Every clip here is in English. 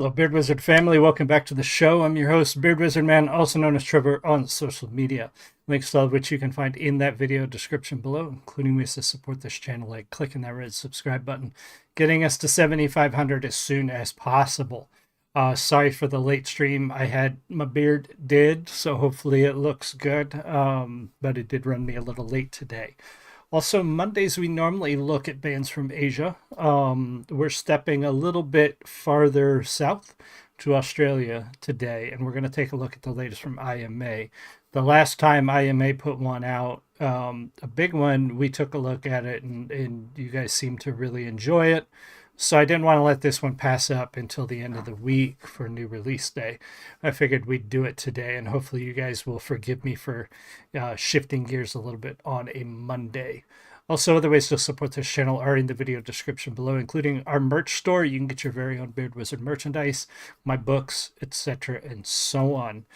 Hello, Beard Wizard family. Welcome back to the show. I'm your host, Beard Wizard Man, also known as Trevor on social media. Links to all of which you can find in that video description below, including ways to support this channel, like clicking that red subscribe button, getting us to 7,500 as soon as possible. Sorry for the late stream. I had my beard did, so hopefully it looks good, but it did run me a little late today. Also, Mondays, we normally look at bands from Asia. We're stepping a little bit farther south to Australia today, and we're going to take a look at the latest from IMA. The last time IMA put one out, a big one, we took a look at it, and you guys seem to really enjoy it. So I didn't want to let this one pass up until the end of the week for new release day. I figured we'd do it today, and hopefully you guys will forgive me for shifting gears a little bit on a Monday. Also, other ways to support this channel are in the video description below, including our merch store. You can get your very own Beard Wizard merchandise, my books, etc., and so on.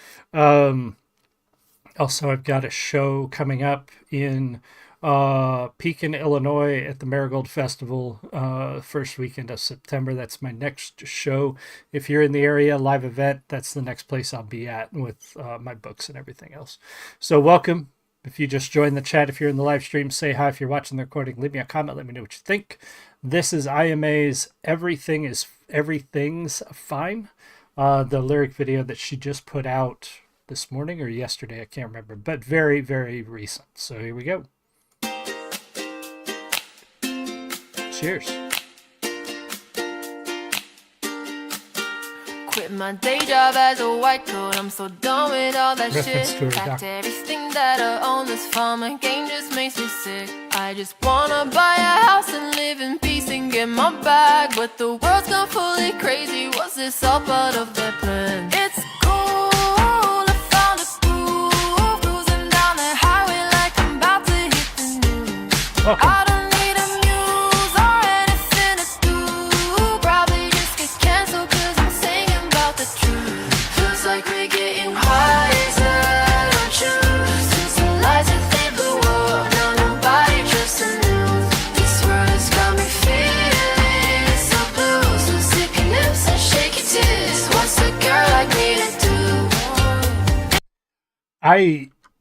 Also, I've got a show coming up in Pekin, Illinois at the Marigold Festival, first weekend of September. That's my next show. If you're in the area, live event, that's the next place I'll be at with my books and everything else. So welcome. If you just joined the chat, if you're in the live stream, say hi. If you're watching the recording, leave me a comment. Let me know what you think. This is IMA's Everything's Fine, the lyric video that she just put out this morning or yesterday. I can't remember, but very, very recent. So here we go. Cheers. Quit my day job as a white coat. I'm so done with all that Reference shit. to her Fact, doctor. everything that I own this farm and game just makes me sick. I just wanna buy a house and live in peace and get my bag, but the world's gone fully crazy. Was this all part of their plan? It's cool, I found a groove, cruising down the highway like I'm about to hit the news. Welcome. I don't need a muse or anything to do. Probably just get canceled cause I'm singing about the truth. Feels like we're getting wiser, don't you? Since the lies that they blew up, now nobody trusts the news. This world has got me feeling so blue. So sip your lips and shake your tears. What's a girl like me to do?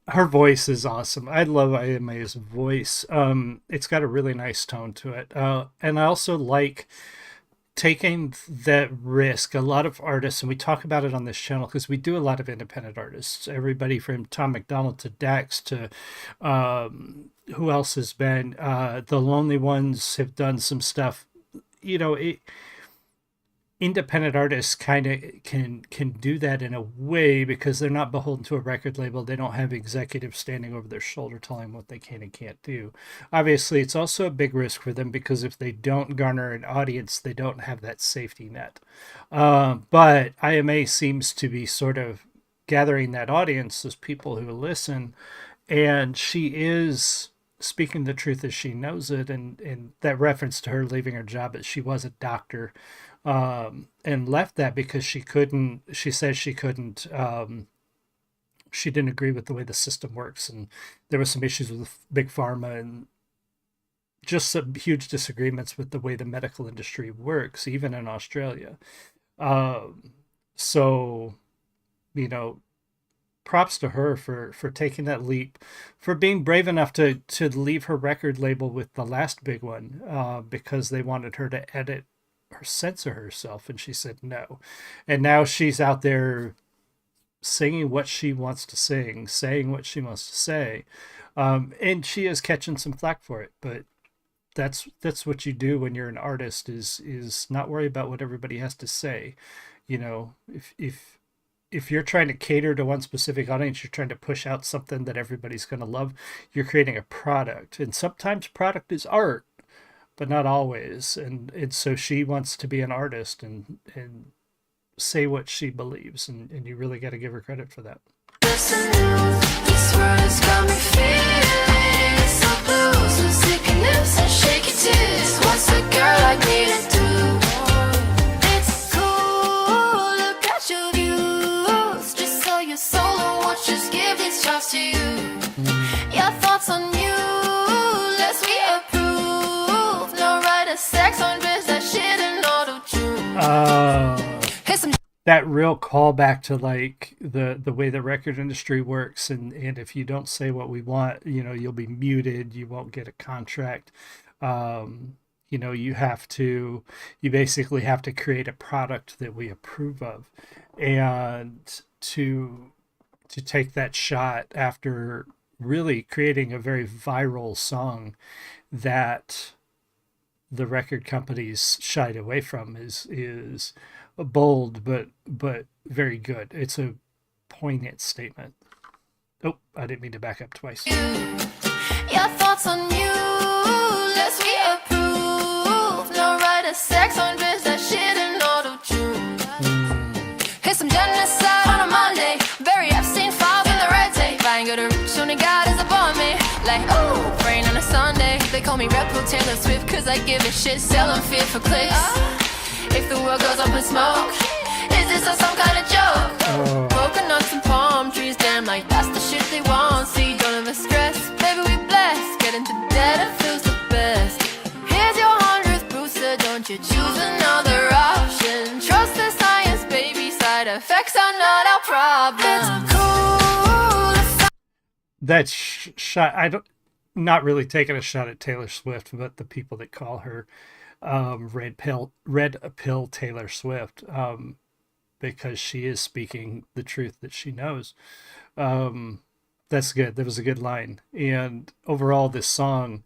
Her voice is awesome. I love IMA's voice. It's got a really nice tone to it. And I also like taking that risk. A lot of artists, and we talk about it on this channel because we do a lot of independent artists. Everybody from Tom McDonald to Dax to who else has been? The Lonely Ones have done some stuff. You know, independent artists kind of can do that in a way because they're not beholden to a record label. They don't have executives standing over their shoulder telling them what they can and can't do. Obviously, it's also a big risk for them because if they don't garner an audience, they don't have that safety net. But IMA seems to be sort of gathering that audience, those people who listen, and she is speaking the truth as she knows it. And that reference to her leaving her job, that she was a doctor, and left that because she said she couldn't, she didn't agree with the way the system works. And there was some issues with Big Pharma and just some huge disagreements with the way the medical industry works, even in Australia. So, you know, props to her for taking that leap, for being brave enough to leave her record label with the last big one, because they wanted her to edit or censor herself, and she said no. And now she's out there singing what she wants to sing, saying what she wants to say, and she is catching some flack for it. But that's what you do when you're an artist, is not worry about what everybody has to say. You know, if you're trying to cater to one specific audience, you're trying to push out something that everybody's going to love, you're creating a product. And sometimes product is art, but not always. And so she wants to be an artist and say what she believes. And you really got to give her credit for that. This world has got me feeling so blue. So sip your lips and shake your tears. What's a girl like me to do? It's cool, look at your views. Just sell your soul and watch us give these jobs to you. Your thoughts on you, lest we approve. No right of sex on dress that shit and auto-tune. It's that real callback to like the way the record industry works, and if you don't say what we want, you'll be muted, you won't get a contract. You basically have to create a product that we approve of, and to take that shot after really creating a very viral song that the record companies shied away from is bold but very good. It's a poignant statement. Oh, I didn't mean to back up twice. Your thoughts on you, let's we approve. No right of sex on bitch, that shit in auto-tune. Hit some genocide on a Monday. Very Epstein files in the red tape. I ain't gonna reach on a God is above me. Like, ooh, praying on a Sunday. They call me Red Pill Taylor Swift, cause I give a shit, sell them fit for clicks. If the world goes up in smoke, is this some kind of joke? Coconuts and palm trees, damn, like that's the shit they want. See, don't ever stress, baby, we blessed. Get into debt, it feels the best. Here's your 100th booster, don't you choose another option. Trust the science, baby, side effects are not our problem. It's cool. That's shot. I don't, not really taking a shot at Taylor Swift, but the people that call her red pill Taylor Swift, because she is speaking the truth that she knows. That's good. That was a good line. And overall, this song,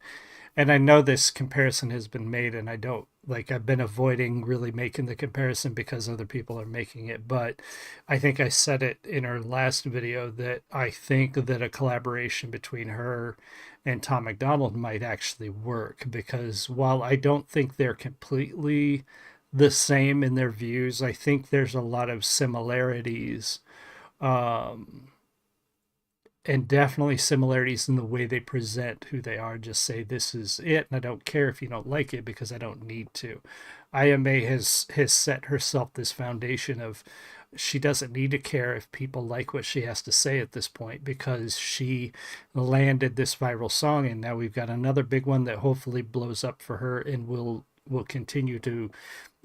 and I know this comparison has been made, and I don't like, I've been avoiding really making the comparison because other people are making it, but I think I said it in our last video that I think that a collaboration between her and Tom MacDonald might actually work, because while I don't think they're completely the same in their views, I think there's a lot of similarities, and definitely similarities in the way they present who they are. Just say this is it, and I don't care if you don't like it because I don't need to. IMA has set herself this foundation of she doesn't need to care if people like what she has to say at this point, because she landed this viral song, and now we've got another big one that hopefully blows up for her and will continue to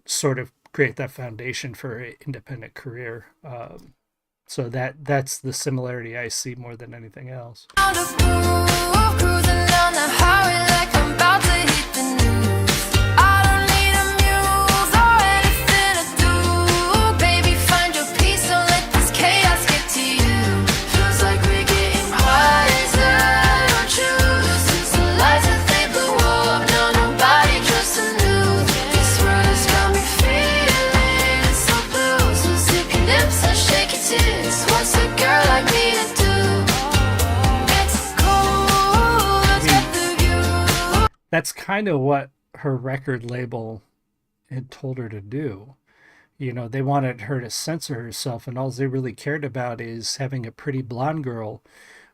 sort of create that foundation for an independent career. So that's the similarity I see more than anything else. On the roof, cruising down the highway like I'm about to hit the news. I don't need a muse or anything to do. Baby, find your peace, don't let this chaos get to you. Feels like we're getting wiser, don't you? Since the lights that they blew up, now nobody trusts the news. This world has got me feeling so blue. So zip your lips and shake your tits. What's a girl like me to do? It's cool, let's get the view. That's kind of what her record label had told her to do. They wanted her to censor herself, and all they really cared about is having a pretty blonde girl,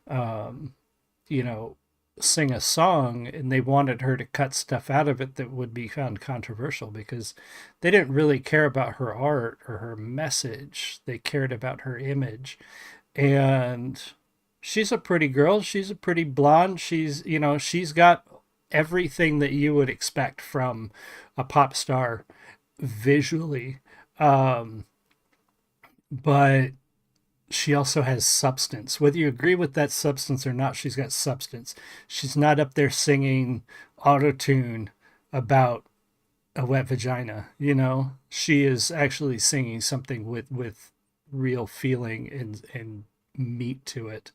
you know, sing a song, and they wanted her to cut stuff out of it that would be found controversial, because they didn't really care about her art or her message. They cared about her image. And she's a pretty girl. She's a pretty blonde. She's got everything that you would expect from a pop star visually. But she also has substance. Whether you agree with that substance or not, she's got substance. She's not up there singing auto-tune about a wet vagina. She is actually singing something with real feeling and meat to it.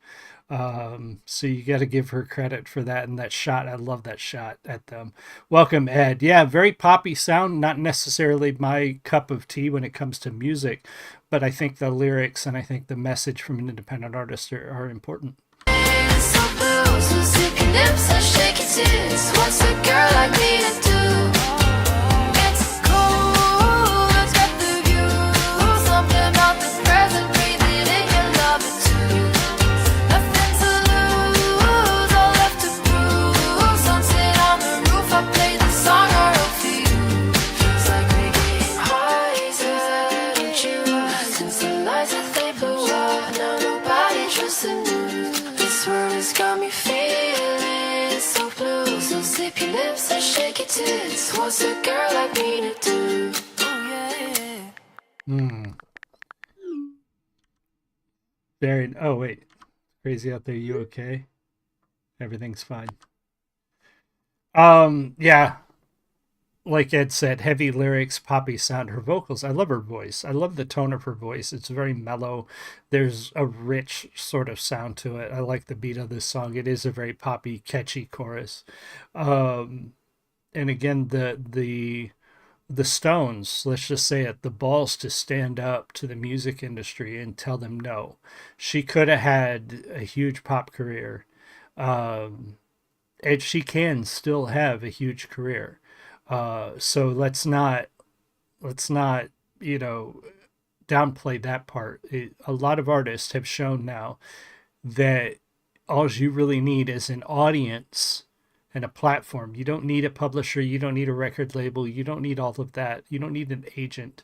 So you got to give her credit for that. And that shot, I love that shot at them. Welcome, Ed. Yeah, very poppy sound, not necessarily my cup of tea when it comes to music, but I think the lyrics and I think the message from an independent artist are important. So blue, so zip your lips and shake your tits. What's a girl like me to do? It's cool, let's get the view. Something about the present, breathe it in, you love it too. Nothing to lose, all left to prove. Sunset on the roof, I play the song I wrote for you. Feels like we're getting wiser, don't you? Since the lights that they blew up, now nobody trusts the news. This world has got me feeling so blue. So zip your lips and shake your tits. What's a girl like me to do? Oh yeah. Very. Oh wait, crazy out there. You okay? Everything's fine. Yeah, like Ed said, heavy lyrics, poppy sound. Her vocals, I love her voice. I love the tone of her voice. It's very mellow. There's a rich sort of sound to it. I like the beat of this song. It is a very poppy, catchy chorus. Um, and again, the Stones, let's just say it, the balls to stand up to the music industry and tell them no. She could have had a huge pop career. Um, and she can still have a huge career. So let's not you know downplay that part. A lot of artists have shown now that all you really need is an audience and a platform. You don't need a publisher. You don't need a record label. You don't need all of that. You don't need an agent.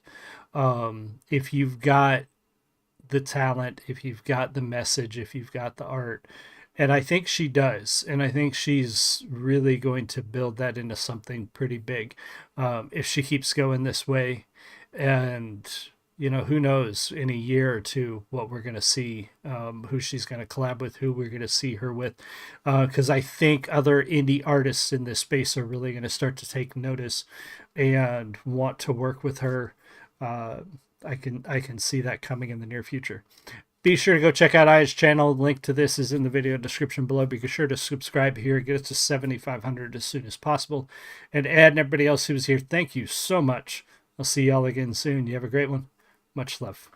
If you've got the talent, if you've got the message, if you've got the art. And I think she does. And I think she's really going to build that into something pretty big if she keeps going this way. And, who knows in a year or two what we're going to see, who she's going to collab with, who we're going to see her with. Because I think other indie artists in this space are really going to start to take notice and want to work with her. Uh, I can see that coming in the near future. Be sure to go check out Iyah's channel. Link to this is in the video description below. Be sure to subscribe here. Get us to 7,500 as soon as possible. And Ed and everybody else who's here, thank you so much. I'll see y'all again soon. You have a great one. Much love.